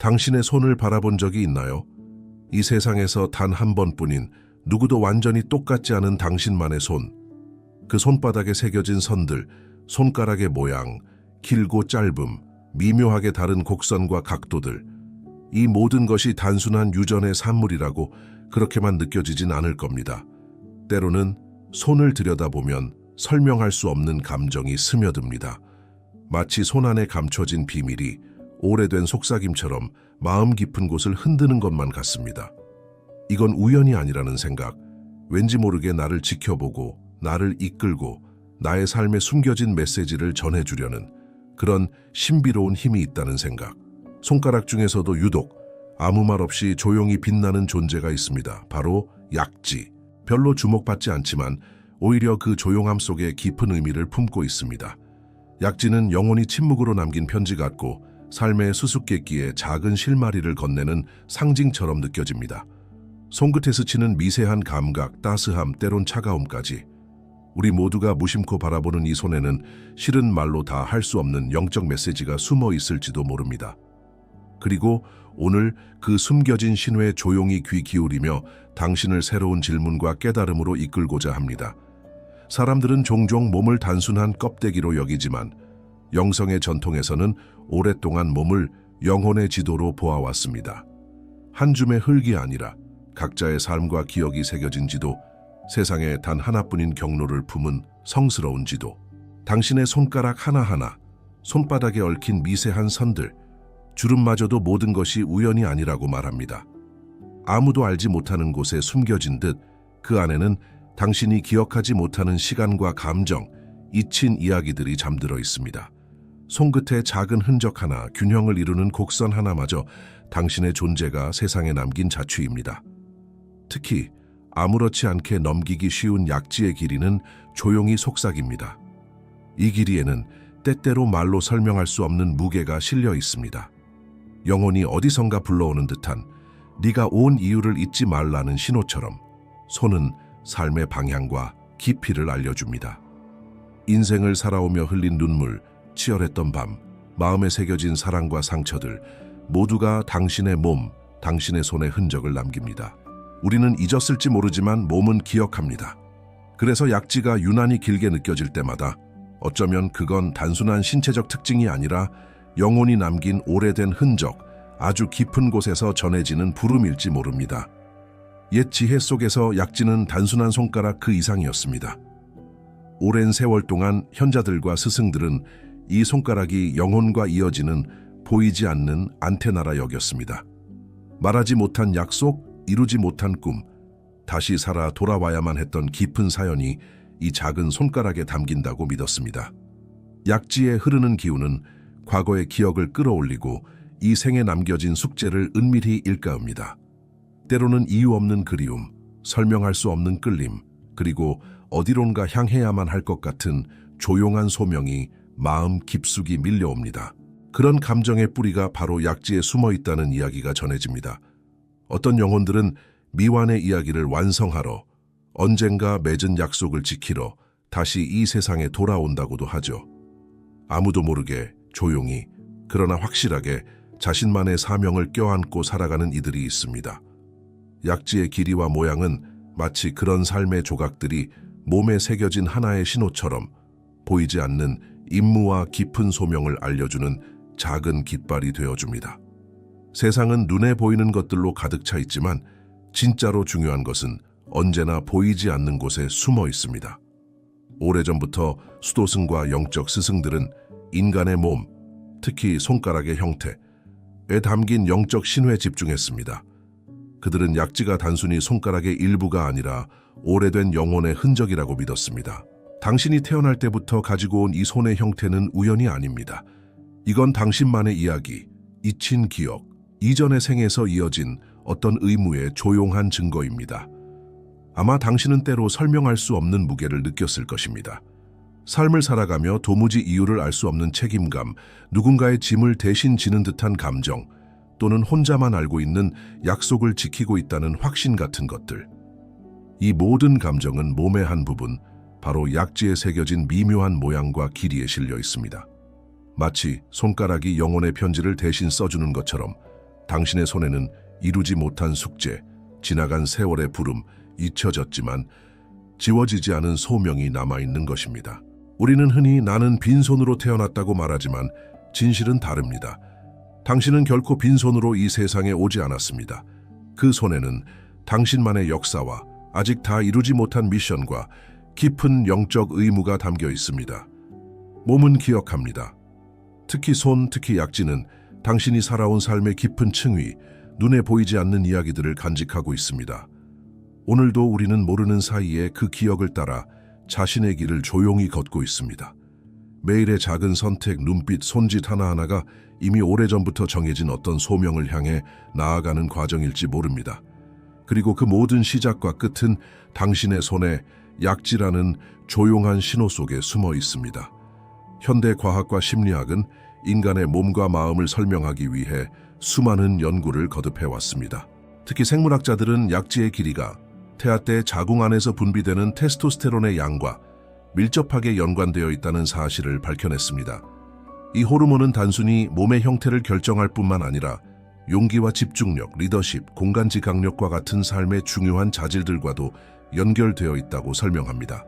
당신의 손을 바라본 적이 있나요? 이 세상에서 단 한 번뿐인 누구도 완전히 똑같지 않은 당신만의 손. 그 손바닥에 새겨진 선들, 손가락의 모양, 길고 짧음, 미묘하게 다른 곡선과 각도들. 이 모든 것이 단순한 유전의 산물이라고 그렇게만 느껴지진 않을 겁니다. 때로는 손을 들여다보면 설명할 수 없는 감정이 스며듭니다. 마치 손 안에 감춰진 비밀이 오래된 속삭임처럼 마음 깊은 곳을 흔드는 것만 같습니다. 이건 우연이 아니라는 생각, 왠지 모르게 나를 지켜보고 나를 이끌고 나의 삶에 숨겨진 메시지를 전해주려는 그런 신비로운 힘이 있다는 생각. 손가락 중에서도 유독 아무 말 없이 조용히 빛나는 존재가 있습니다. 바로 약지. 별로 주목받지 않지만 오히려 그 조용함 속에 깊은 의미를 품고 있습니다. 약지는 영원히 침묵으로 남긴 편지 같고 삶의 수수께끼에 작은 실마리를 건네는 상징처럼 느껴집니다. 손끝에 스치는 미세한 감각, 따스함, 때론 차가움까지. 우리 모두가 무심코 바라보는 이 손에는 실은 말로 다 할 수 없는 영적 메시지가 숨어 있을지도 모릅니다. 그리고 오늘 그 숨겨진 신호에 조용히 귀 기울이며 당신을 새로운 질문과 깨달음으로 이끌고자 합니다. 사람들은 종종 몸을 단순한 껍데기로 여기지만 영성의 전통에서는 오랫동안 몸을 영혼의 지도로 보아왔습니다. 한 줌의 흙이 아니라 각자의 삶과 기억이 새겨진 지도, 세상에 단 하나뿐인 경로를 품은 성스러운 지도. 당신의 손가락 하나하나, 손바닥에 얽힌 미세한 선들, 주름마저도 모든 것이 우연이 아니라고 말합니다. 아무도 알지 못하는 곳에 숨겨진 듯 그 안에는 당신이 기억하지 못하는 시간과 감정, 잊힌 이야기들이 잠들어 있습니다. 손끝에 작은 흔적 하나, 균형을 이루는 곡선 하나마저 당신의 존재가 세상에 남긴 자취입니다. 특히 아무렇지 않게 넘기기 쉬운 약지의 길이는 조용히 속삭입니다. 이 길이에는 때때로 말로 설명할 수 없는 무게가 실려 있습니다. 영혼이 어디선가 불러오는 듯한 네가 온 이유를 잊지 말라는 신호처럼 손은 삶의 방향과 깊이를 알려줍니다. 인생을 살아오며 흘린 눈물, 치열했던 밤, 마음에 새겨진 사랑과 상처들 모두가 당신의 몸, 당신의 손의 흔적을 남깁니다. 우리는 잊었을지 모르지만 몸은 기억합니다. 그래서 약지가 유난히 길게 느껴질 때마다 어쩌면 그건 단순한 신체적 특징이 아니라 영혼이 남긴 오래된 흔적, 아주 깊은 곳에서 전해지는 부름일지 모릅니다. 옛 지혜 속에서 약지는 단순한 손가락 그 이상이었습니다. 오랜 세월 동안 현자들과 스승들은 이 손가락이 영혼과 이어지는 보이지 않는 안테나라 여겼습니다. 말하지 못한 약속, 이루지 못한 꿈, 다시 살아 돌아와야만 했던 깊은 사연이 이 작은 손가락에 담긴다고 믿었습니다. 약지에 흐르는 기운은 과거의 기억을 끌어올리고 이 생에 남겨진 숙제를 은밀히 일깨웁니다. 때로는 이유 없는 그리움, 설명할 수 없는 끌림, 그리고 어디론가 향해야만 할 것 같은 조용한 소명이 마음 깊숙이 밀려옵니다. 그런 감정의 뿌리가 바로 약지에 숨어 있다는 이야기가 전해집니다. 어떤 영혼들은 미완의 이야기를 완성하러, 언젠가 맺은 약속을 지키러 다시 이 세상에 돌아온다고도 하죠. 아무도 모르게 조용히, 그러나 확실하게 자신만의 사명을 껴안고 살아가는 이들이 있습니다. 약지의 길이와 모양은 마치 그런 삶의 조각들이 몸에 새겨진 하나의 신호처럼 보이지 않는 임무와 깊은 소명을 알려주는 작은 깃발이 되어줍니다. 세상은 눈에 보이는 것들로 가득 차 있지만 진짜로 중요한 것은 언제나 보이지 않는 곳에 숨어 있습니다. 오래전부터 수도승과 영적 스승들은 인간의 몸, 특히 손가락의 형태에 담긴 영적 신호에 집중했습니다. 그들은 약지가 단순히 손가락의 일부가 아니라 오래된 영혼의 흔적이라고 믿었습니다. 당신이 태어날 때부터 가지고 온 이 손의 형태는 우연이 아닙니다. 이건 당신만의 이야기, 잊힌 기억, 이전의 생에서 이어진 어떤 의무의 조용한 증거입니다. 아마 당신은 때로 설명할 수 없는 무게를 느꼈을 것입니다. 삶을 살아가며 도무지 이유를 알 수 없는 책임감, 누군가의 짐을 대신 지는 듯한 감정, 또는 혼자만 알고 있는 약속을 지키고 있다는 확신 같은 것들. 이 모든 감정은 몸의 한 부분, 바로 약지에 새겨진 미묘한 모양과 길이에 실려 있습니다. 마치 손가락이 영혼의 편지를 대신 써주는 것처럼 당신의 손에는 이루지 못한 숙제, 지나간 세월의 부름, 잊혀졌지만 지워지지 않은 소명이 남아있는 것입니다. 우리는 흔히 나는 빈손으로 태어났다고 말하지만 진실은 다릅니다. 당신은 결코 빈손으로 이 세상에 오지 않았습니다. 그 손에는 당신만의 역사와 아직 다 이루지 못한 미션과 깊은 영적 의무가 담겨 있습니다. 몸은 기억합니다. 특히 손, 특히 약지는 당신이 살아온 삶의 깊은 층위, 눈에 보이지 않는 이야기들을 간직하고 있습니다. 오늘도 우리는 모르는 사이에 그 기억을 따라 자신의 길을 조용히 걷고 있습니다. 매일의 작은 선택, 눈빛, 손짓 하나하나가 이미 오래전부터 정해진 어떤 소명을 향해 나아가는 과정일지 모릅니다. 그리고 그 모든 시작과 끝은 당신의 손에 약지라는 조용한 신호 속에 숨어 있습니다. 현대 과학과 심리학은 인간의 몸과 마음을 설명하기 위해 수많은 연구를 거듭해왔습니다. 특히 생물학자들은 약지의 길이가 태아 때 자궁 안에서 분비되는 테스토스테론의 양과 밀접하게 연관되어 있다는 사실을 밝혀냈습니다. 이 호르몬은 단순히 몸의 형태를 결정할 뿐만 아니라 용기와 집중력, 리더십, 공간지각력과 같은 삶의 중요한 자질들과도 연결되어 있다고 설명합니다.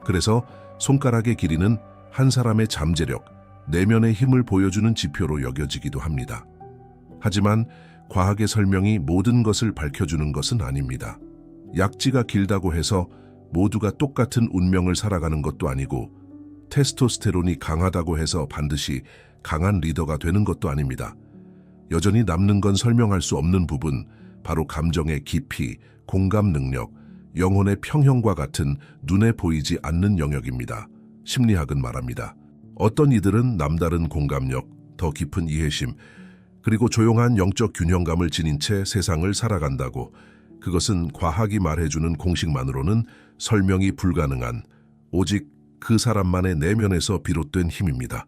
그래서 손가락의 길이는 한 사람의 잠재력, 내면의 힘을 보여주는 지표로 여겨지기도 합니다. 하지만 과학의 설명이 모든 것을 밝혀주는 것은 아닙니다. 약지가 길다고 해서 모두가 똑같은 운명을 살아가는 것도 아니고 테스토스테론이 강하다고 해서 반드시 강한 리더가 되는 것도 아닙니다. 여전히 남는 건 설명할 수 없는 부분, 바로 감정의 깊이, 공감 능력, 영혼의 평형과 같은 눈에 보이지 않는 영역입니다. 심리학은 말합니다. 어떤 이들은 남다른 공감력, 더 깊은 이해심, 그리고 조용한 영적 균형감을 지닌 채 세상을 살아간다고. 그것은 과학이 말해주는 공식만으로는 설명이 불가능한, 오직 그 사람만의 내면에서 비롯된 힘입니다.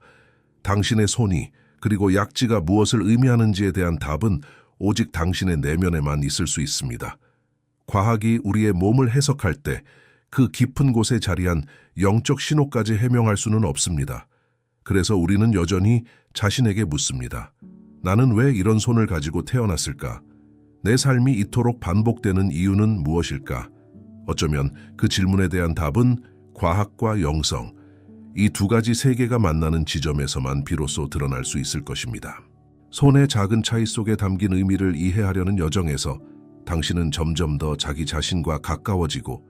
당신의 손이, 그리고 약지가 무엇을 의미하는지에 대한 답은 오직 당신의 내면에만 있을 수 있습니다. 과학이 우리의 몸을 해석할 때 그 깊은 곳에 자리한 영적 신호까지 해명할 수는 없습니다. 그래서 우리는 여전히 자신에게 묻습니다. 나는 왜 이런 손을 가지고 태어났을까? 내 삶이 이토록 반복되는 이유는 무엇일까? 어쩌면 그 질문에 대한 답은 과학과 영성, 이 두 가지 세계가 만나는 지점에서만 비로소 드러날 수 있을 것입니다. 손의 작은 차이 속에 담긴 의미를 이해하려는 여정에서 당신은 점점 더 자기 자신과 가까워지고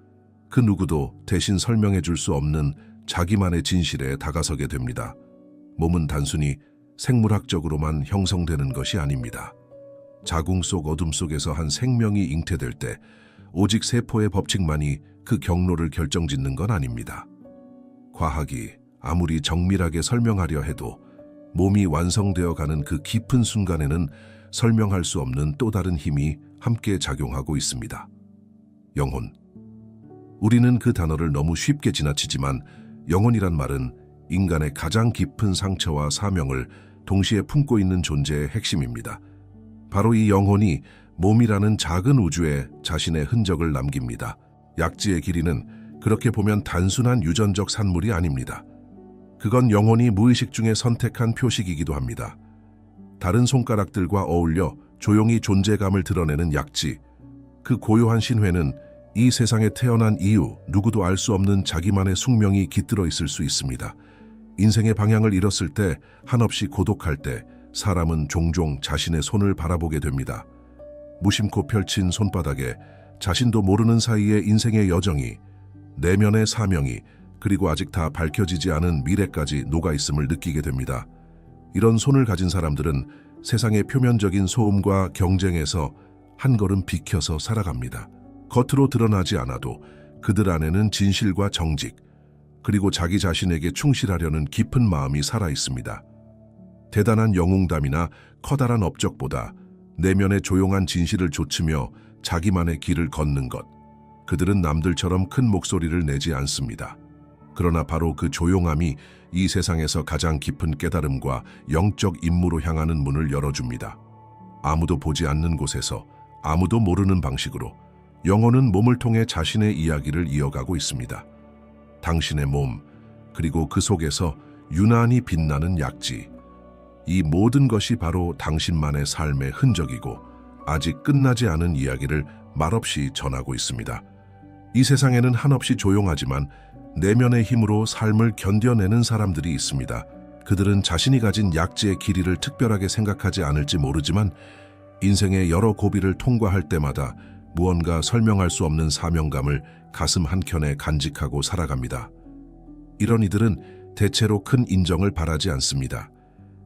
그 누구도 대신 설명해 줄 수 없는 자기만의 진실에 다가서게 됩니다. 몸은 단순히 생물학적으로만 형성되는 것이 아닙니다. 자궁 속 어둠 속에서 한 생명이 잉태될 때 오직 세포의 법칙만이 그 경로를 결정짓는 건 아닙니다. 과학이 아무리 정밀하게 설명하려 해도 몸이 완성되어 가는 그 깊은 순간에는 설명할 수 없는 또 다른 힘이 함께 작용하고 있습니다. 영혼. 우리는 그 단어를 너무 쉽게 지나치지만 영혼이란 말은 인간의 가장 깊은 상처와 사명을 동시에 품고 있는 존재의 핵심입니다. 바로 이 영혼이 몸이라는 작은 우주에 자신의 흔적을 남깁니다. 약지의 길이는 그렇게 보면 단순한 유전적 산물이 아닙니다. 그건 영혼이 무의식 중에 선택한 표식이기도 합니다. 다른 손가락들과 어울려 조용히 존재감을 드러내는 약지, 그 고요한 신회는 이 세상에 태어난 이유, 누구도 알 수 없는 자기만의 숙명이 깃들어 있을 수 있습니다. 인생의 방향을 잃었을 때, 한없이 고독할 때 사람은 종종 자신의 손을 바라보게 됩니다. 무심코 펼친 손바닥에 자신도 모르는 사이에 인생의 여정이, 내면의 사명이, 그리고 아직 다 밝혀지지 않은 미래까지 녹아있음을 느끼게 됩니다. 이런 손을 가진 사람들은 세상의 표면적인 소음과 경쟁에서 한 걸음 비켜서 살아갑니다. 겉으로 드러나지 않아도 그들 안에는 진실과 정직, 그리고 자기 자신에게 충실하려는 깊은 마음이 살아있습니다. 대단한 영웅담이나 커다란 업적보다 내면의 조용한 진실을 좇으며 자기만의 길을 걷는 것, 그들은 남들처럼 큰 목소리를 내지 않습니다. 그러나 바로 그 조용함이 이 세상에서 가장 깊은 깨달음과 영적 임무로 향하는 문을 열어줍니다. 아무도 보지 않는 곳에서, 아무도 모르는 방식으로 영혼은 몸을 통해 자신의 이야기를 이어가고 있습니다. 당신의 몸, 그리고 그 속에서 유난히 빛나는 약지. 이 모든 것이 바로 당신만의 삶의 흔적이고 아직 끝나지 않은 이야기를 말없이 전하고 있습니다. 이 세상에는 한없이 조용하지만 내면의 힘으로 삶을 견뎌내는 사람들이 있습니다. 그들은 자신이 가진 약지의 길이를 특별하게 생각하지 않을지 모르지만 인생의 여러 고비를 통과할 때마다 무언가 설명할 수 없는 사명감을 가슴 한켠에 간직하고 살아갑니다. 이런 이들은 대체로 큰 인정을 바라지 않습니다.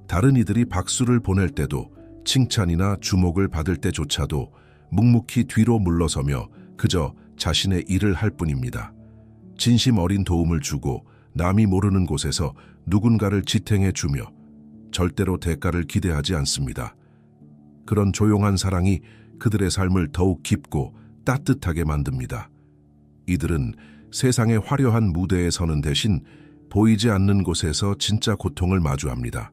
다른 이들이 박수를 보낼 때도 칭찬이나 주목을 받을 때조차도 묵묵히 뒤로 물러서며 그저 자신의 일을 할 뿐입니다. 진심 어린 도움을 주고 남이 모르는 곳에서 누군가를 지탱해 주며 절대로 대가를 기대하지 않습니다. 그런 조용한 사랑이 그들의 삶을 더욱 깊고 따뜻하게 만듭니다. 이들은 세상의 화려한 무대에 서는 대신 보이지 않는 곳에서 진짜 고통을 마주합니다.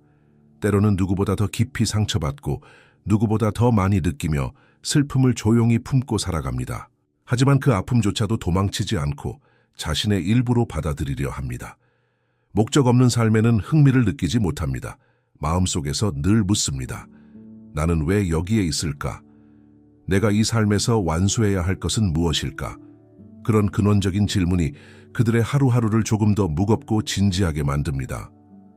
때로는 누구보다 더 깊이 상처받고 누구보다 더 많이 느끼며 슬픔을 조용히 품고 살아갑니다. 하지만 그 아픔조차도 도망치지 않고 자신의 일부로 받아들이려 합니다. 목적 없는 삶에는 흥미를 느끼지 못합니다. 마음속에서 늘 묻습니다. 나는 왜 여기에 있을까? 내가 이 삶에서 완수해야 할 것은 무엇일까? 그런 근원적인 질문이 그들의 하루하루를 조금 더 무겁고 진지하게 만듭니다.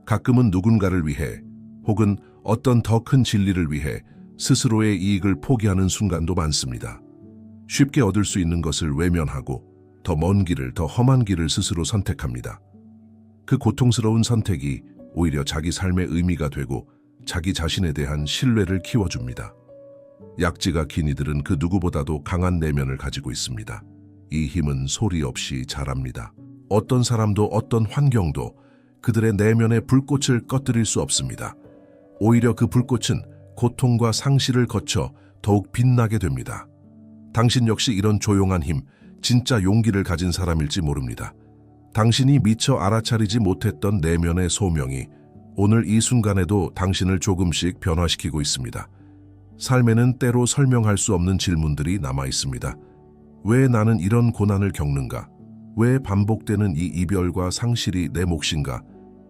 가끔은 누군가를 위해 혹은 어떤 더 큰 진리를 위해 스스로의 이익을 포기하는 순간도 많습니다. 쉽게 얻을 수 있는 것을 외면하고 더 먼 길을, 더 험한 길을 스스로 선택합니다. 그 고통스러운 선택이 오히려 자기 삶의 의미가 되고 자기 자신에 대한 신뢰를 키워줍니다. 약지가 긴 이들은 그 누구보다도 강한 내면을 가지고 있습니다. 이 힘은 소리 없이 자랍니다. 어떤 사람도 어떤 환경도 그들의 내면의 불꽃을 꺼뜨릴 수 없습니다. 오히려 그 불꽃은 고통과 상실을 거쳐 더욱 빛나게 됩니다. 당신 역시 이런 조용한 힘, 진짜 용기를 가진 사람일지 모릅니다. 당신이 미처 알아차리지 못했던 내면의 소명이 오늘 이 순간에도 당신을 조금씩 변화시키고 있습니다. 삶에는 때로 설명할 수 없는 질문들이 남아 있습니다. 왜 나는 이런 고난을 겪는가? 왜 반복되는 이 이별과 상실이 내 몫인가?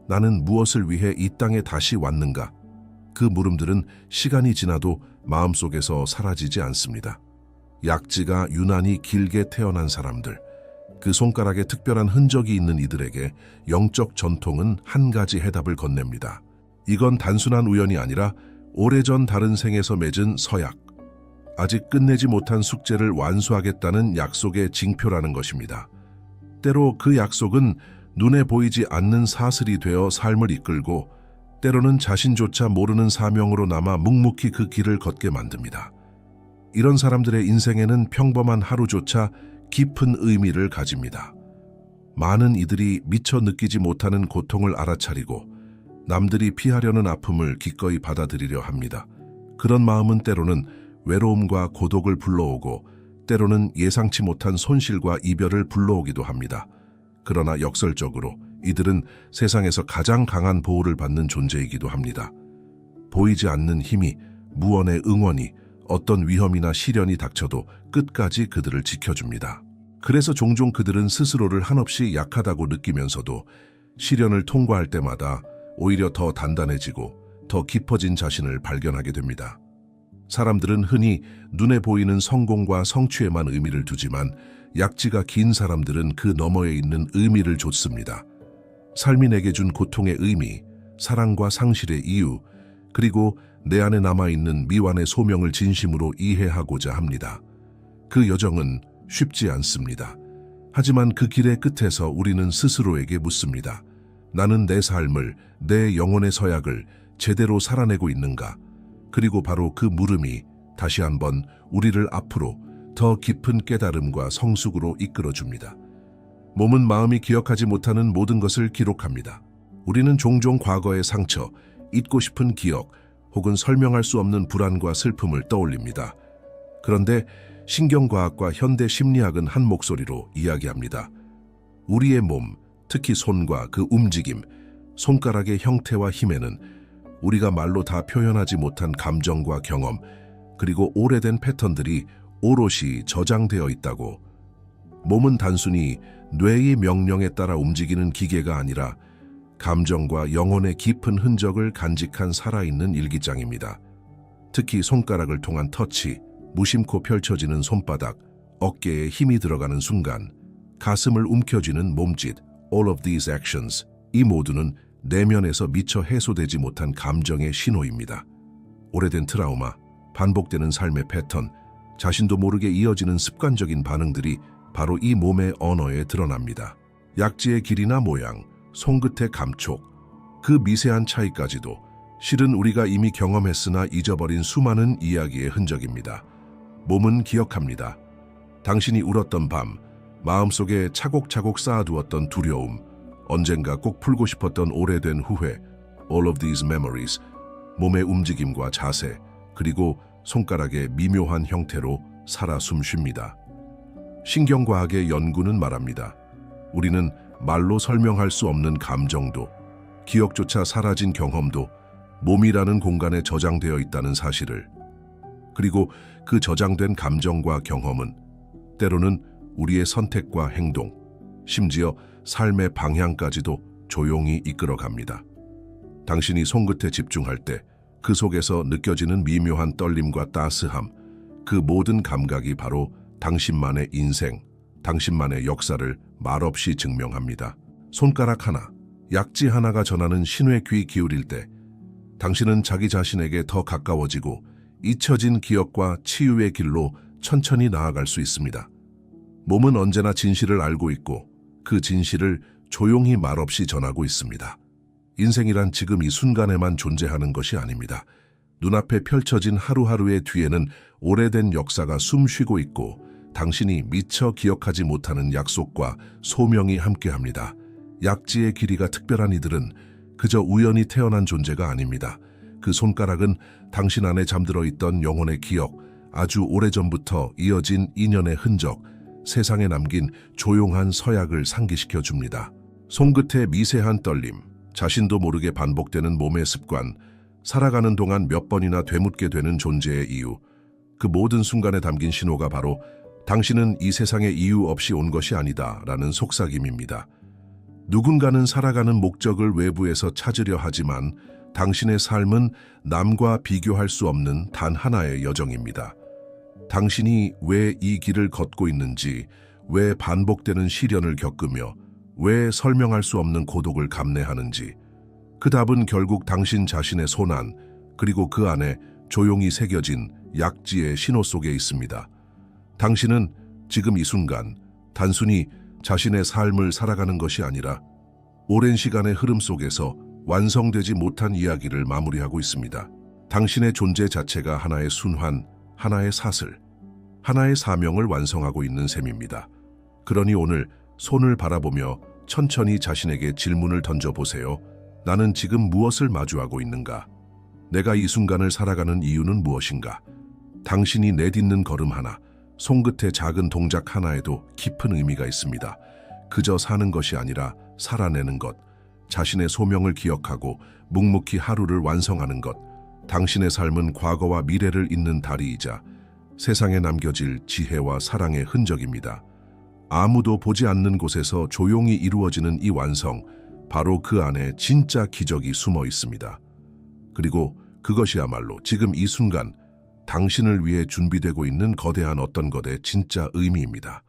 나는 무엇을 위해 이 땅에 다시 왔는가? 그 물음들은 시간이 지나도 마음속에서 사라지지 않습니다. 약지가 유난히 길게 태어난 사람들, 그 손가락에 특별한 흔적이 있는 이들에게 영적 전통은 한 가지 해답을 건넵니다. 이건 단순한 우연이 아니라 오래전 다른 생에서 맺은 서약, 아직 끝내지 못한 숙제를 완수하겠다는 약속의 징표라는 것입니다. 때로 그 약속은 눈에 보이지 않는 사슬이 되어 삶을 이끌고 때로는 자신조차 모르는 사명으로 남아 묵묵히 그 길을 걷게 만듭니다. 이런 사람들의 인생에는 평범한 하루조차 깊은 의미를 가집니다. 많은 이들이 미처 느끼지 못하는 고통을 알아차리고 남들이 피하려는 아픔을 기꺼이 받아들이려 합니다. 그런 마음은 때로는 외로움과 고독을 불러오고 때로는 예상치 못한 손실과 이별을 불러오기도 합니다. 그러나 역설적으로 이들은 세상에서 가장 강한 보호를 받는 존재이기도 합니다. 보이지 않는 힘이, 무언의 응원이, 어떤 위험이나 시련이 닥쳐도 끝까지 그들을 지켜줍니다. 그래서 종종 그들은 스스로를 한없이 약하다고 느끼면서도 시련을 통과할 때마다 오히려 더 단단해지고 더 깊어진 자신을 발견하게 됩니다. 사람들은 흔히 눈에 보이는 성공과 성취에만 의미를 두지만 약지가 긴 사람들은 그 너머에 있는 의미를 좇습니다. 삶이 내게 준 고통의 의미, 사랑과 상실의 이유, 그리고 내 안에 남아있는 미완의 소명을 진심으로 이해하고자 합니다. 그 여정은 쉽지 않습니다. 하지만 그 길의 끝에서 우리는 스스로에게 묻습니다. 나는 내 삶을, 내 영혼의 서약을 제대로 살아내고 있는가? 그리고 바로 그 물음이 다시 한번 우리를 앞으로 더 깊은 깨달음과 성숙으로 이끌어줍니다. 몸은 마음이 기억하지 못하는 모든 것을 기록합니다. 우리는 종종 과거의 상처, 잊고 싶은 기억, 혹은 설명할 수 없는 불안과 슬픔을 떠올립니다. 그런데 신경과학과 현대 심리학은 한 목소리로 이야기합니다. 우리의 몸, 특히 손과 그 움직임, 손가락의 형태와 힘에는 우리가 말로 다 표현하지 못한 감정과 경험, 그리고 오래된 패턴들이 오롯이 저장되어 있다고. 몸은 단순히 뇌의 명령에 따라 움직이는 기계가 아니라 감정과 영혼의 깊은 흔적을 간직한 살아있는 일기장입니다. 특히 손가락을 통한 터치, 무심코 펼쳐지는 손바닥, 어깨에 힘이 들어가는 순간, 가슴을 움켜쥐는 몸짓, all of these actions, 이 모두는 내면에서 미처 해소되지 못한 감정의 신호입니다. 오래된 트라우마, 반복되는 삶의 패턴, 자신도 모르게 이어지는 습관적인 반응들이 바로 이 몸의 언어에 드러납니다. 약지의 길이나 모양, 손끝의 감촉, 그 미세한 차이까지도 실은 우리가 이미 경험했으나 잊어버린 수많은 이야기의 흔적입니다. 몸은 기억합니다. 당신이 울었던 밤, 마음속에 차곡차곡 쌓아두었던 두려움, 언젠가 꼭 풀고 싶었던 오래된 후회, all of these memories, 몸의 움직임과 자세, 그리고 손가락의 미묘한 형태로 살아 숨쉽니다. 신경과학의 연구는 말합니다. 우리는 말로 설명할 수 없는 감정도, 기억조차 사라진 경험도 몸이라는 공간에 저장되어 있다는 사실을, 그리고 그 저장된 감정과 경험은 때로는 우리의 선택과 행동, 심지어 삶의 방향까지도 조용히 이끌어갑니다. 당신이 손끝에 집중할 때 그 속에서 느껴지는 미묘한 떨림과 따스함, 그 모든 감각이 바로 당신만의 인생, 당신만의 역사를 말없이 증명합니다. 손가락 하나, 약지 하나가 전하는 신호에 귀 기울일 때 당신은 자기 자신에게 더 가까워지고 잊혀진 기억과 치유의 길로 천천히 나아갈 수 있습니다. 몸은 언제나 진실을 알고 있고 그 진실을 조용히 말없이 전하고 있습니다. 인생이란 지금 이 순간에만 존재하는 것이 아닙니다. 눈앞에 펼쳐진 하루하루의 뒤에는 오래된 역사가 숨쉬고 있고 당신이 미처 기억하지 못하는 약속과 소명이 함께합니다. 약지의 길이가 특별한 이들은 그저 우연히 태어난 존재가 아닙니다. 그 손가락은 당신 안에 잠들어 있던 영혼의 기억, 아주 오래전부터 이어진 인연의 흔적, 세상에 남긴 조용한 서약을 상기시켜 줍니다. 손끝의 미세한 떨림, 자신도 모르게 반복되는 몸의 습관, 살아가는 동안 몇 번이나 되묻게 되는 존재의 이유, 그 모든 순간에 담긴 신호가 바로 당신은 이 세상에 이유 없이 온 것이 아니다 라는 속삭임입니다. 누군가는 살아가는 목적을 외부에서 찾으려 하지만 당신의 삶은 남과 비교할 수 없는 단 하나의 여정입니다. 당신이 왜 이 길을 걷고 있는지, 왜 반복되는 시련을 겪으며 왜 설명할 수 없는 고독을 감내하는지, 그 답은 결국 당신 자신의 손안, 그리고 그 안에 조용히 새겨진 약지의 신호 속에 있습니다. 당신은 지금 이 순간 단순히 자신의 삶을 살아가는 것이 아니라 오랜 시간의 흐름 속에서 완성되지 못한 이야기를 마무리하고 있습니다. 당신의 존재 자체가 하나의 순환, 하나의 사슬, 하나의 사명을 완성하고 있는 셈입니다. 그러니 오늘 손을 바라보며 천천히 자신에게 질문을 던져보세요. 나는 지금 무엇을 마주하고 있는가? 내가 이 순간을 살아가는 이유는 무엇인가? 당신이 내딛는 걸음 하나, 손끝의 작은 동작 하나에도 깊은 의미가 있습니다. 그저 사는 것이 아니라 살아내는 것, 자신의 소명을 기억하고 묵묵히 하루를 완성하는 것, 당신의 삶은 과거와 미래를 잇는 다리이자 세상에 남겨질 지혜와 사랑의 흔적입니다. 아무도 보지 않는 곳에서 조용히 이루어지는 이 완성, 바로 그 안에 진짜 기적이 숨어 있습니다. 그리고 그것이야말로 지금 이 순간 당신을 위해 준비되고 있는 거대한 어떤 것의 진짜 의미입니다.